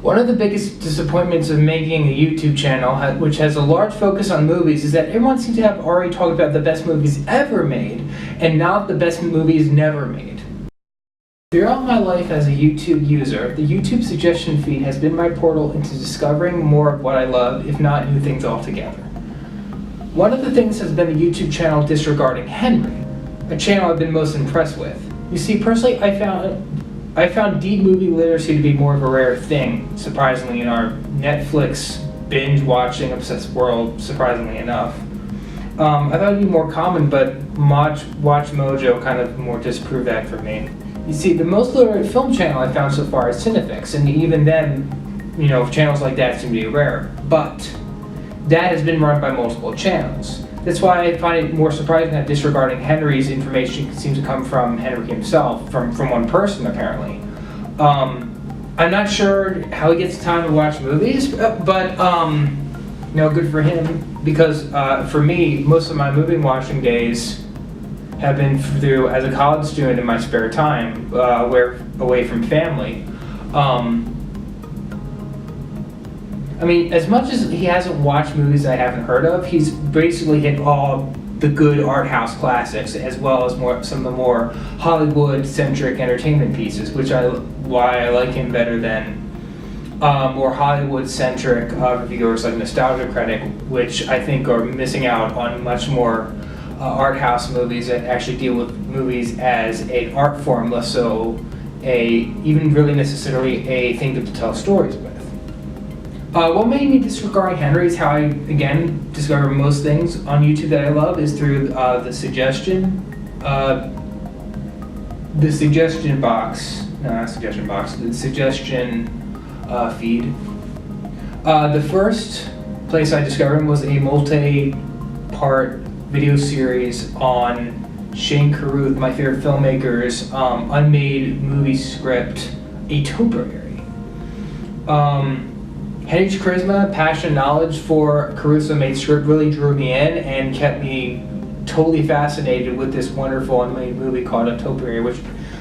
One of the biggest disappointments of making a YouTube channel, which has a large focus on movies, is that everyone seems to have already talked about the best movies ever made, and not the best movies never made. Throughout my life as a YouTube user, the YouTube suggestion feed has been my portal into discovering more of what I love, if not new things altogether. One of the things has been the YouTube channel Disregarding Henry, a channel I've been most impressed with. You see, personally, I found deep movie literacy to be more of a rare thing, surprisingly, in our Netflix binge-watching obsessed world, surprisingly enough. I thought it'd be more common, but Watch Mojo kind of more disproved that for me. You see, the most literate film channel I found so far is Cinefix, and even then, channels like that seem to be rare. But that has been run by multiple channels. That's why I find it more surprising that Disregarding Henry's information seems to come from Henry himself, from one person apparently. I'm not sure how he gets time to watch movies, but good for him, because for me, most of my movie watching days have been through as a college student in my spare time, away from family. As much as he hasn't watched movies I haven't heard of, he's basically hit all the good art house classics, as well as some of the more Hollywood-centric entertainment pieces, why I like him better than more Hollywood-centric reviewers like Nostalgia Critic, which I think are missing out on much more art house movies that actually deal with movies as an art form, less so even really necessarily a thing to tell stories with. What made me disregard Henry is how I, again, discover most things on YouTube that I love is through the suggestion feed. The first place I discovered him was a multi-part video series on Shane Carruth, my favorite filmmaker's unmade movie script, A Topiary. Henry's charisma, passion, and knowledge for Carruth's made script really drew me in and kept me totally fascinated with this wonderful unmade movie called A Topiary, which,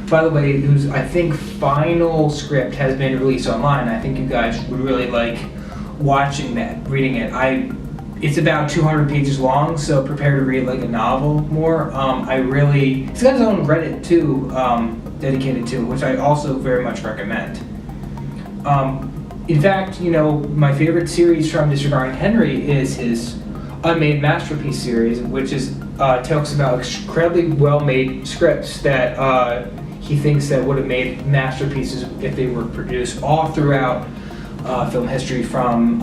by the way, whose I think final script has been released online. I think you guys would really like watching that, reading it. It's about 200 pages long, so prepare to read like a novel more. It's got its own Reddit too, dedicated to it, which I also very much recommend. In fact, my favorite series from Disregarding Henry is his Unmade Masterpiece series, which talks about incredibly well-made scripts that he thinks that would have made masterpieces if they were produced all throughout film history, from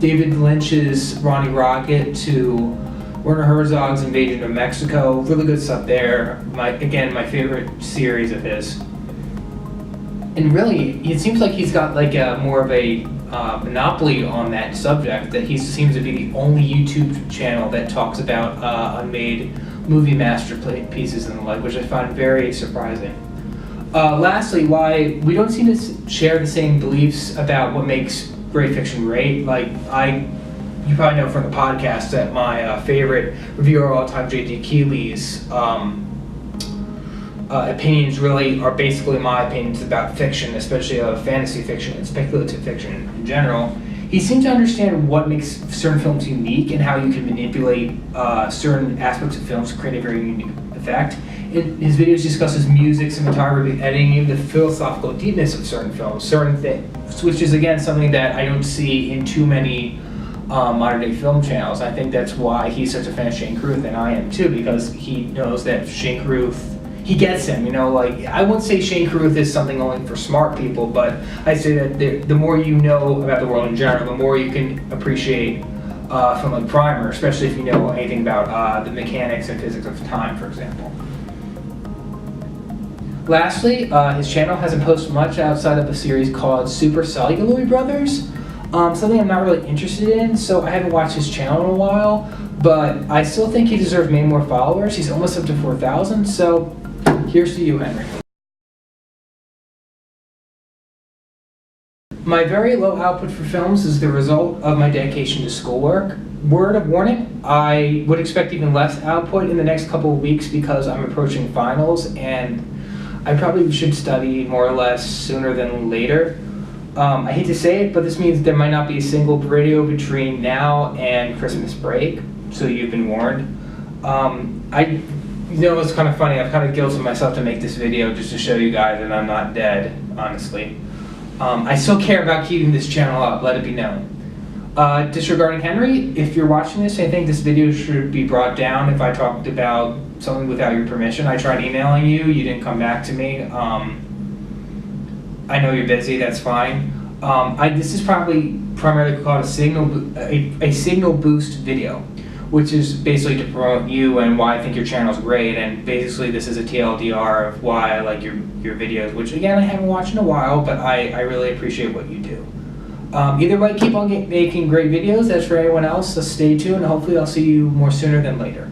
David Lynch's Ronnie Rocket to Werner Herzog's Invasion of Mexico. Really good stuff there. My favorite series of his. And really, it seems like he's got more of a monopoly on that subject, that he seems to be the only YouTube channel that talks about unmade movie masterpieces and the like, which I find very surprising. Lastly, why we don't seem to share the same beliefs about what makes great fiction great. You probably know from the podcast that my favorite reviewer of all time, J.D. Keeley's opinions really are basically my opinions about fiction, especially fantasy fiction and speculative fiction in general. He seems to understand what makes certain films unique and how you can manipulate certain aspects of films to create a very unique effect. In his videos, he discusses music, cinematography, editing, even the philosophical deepness of certain films, certain things, which is again something that I don't see in too many modern day film channels. I think that's why he's such a fan of Shane Carruth, and I am too, because he knows that Shane Carruth, he gets him, I wouldn't say Shane Carruth is something only for smart people, but I say that the more you know about the world in general, the more you can appreciate a film like Primer, especially if you know anything about the mechanics and physics of time, for example. Lastly, his channel hasn't posted much outside of a series called Super Celluloid Brothers, something I'm not really interested in, so I haven't watched his channel in a while, but I still think he deserves many more followers. He's almost up to 4,000, so here's to you, Henry. My very low output for films is the result of my dedication to schoolwork. Word of warning, I would expect even less output in the next couple of weeks because I'm approaching finals and I probably should study more or less sooner than later. I hate to say it, but this means there might not be a single video between now and Christmas break, so you've been warned. It's kind of funny, I've kind of guilted myself to make this video just to show you guys that I'm not dead, honestly. I still care about keeping this channel up, let it be known. Disregarding Henry, if you're watching this, I think this video should be brought down if I talked about something without your permission. I tried emailing you, you didn't come back to me. I know you're busy, that's fine. This is probably primarily called a signal boost video, which is basically to promote you and why I think your channel is great, and basically this is a TLDR of why I like your videos, which again I haven't watched in a while, but I really appreciate what you do. Either way, keep on making great videos. That's for everyone else, so stay tuned. Hopefully I'll see you more sooner than later.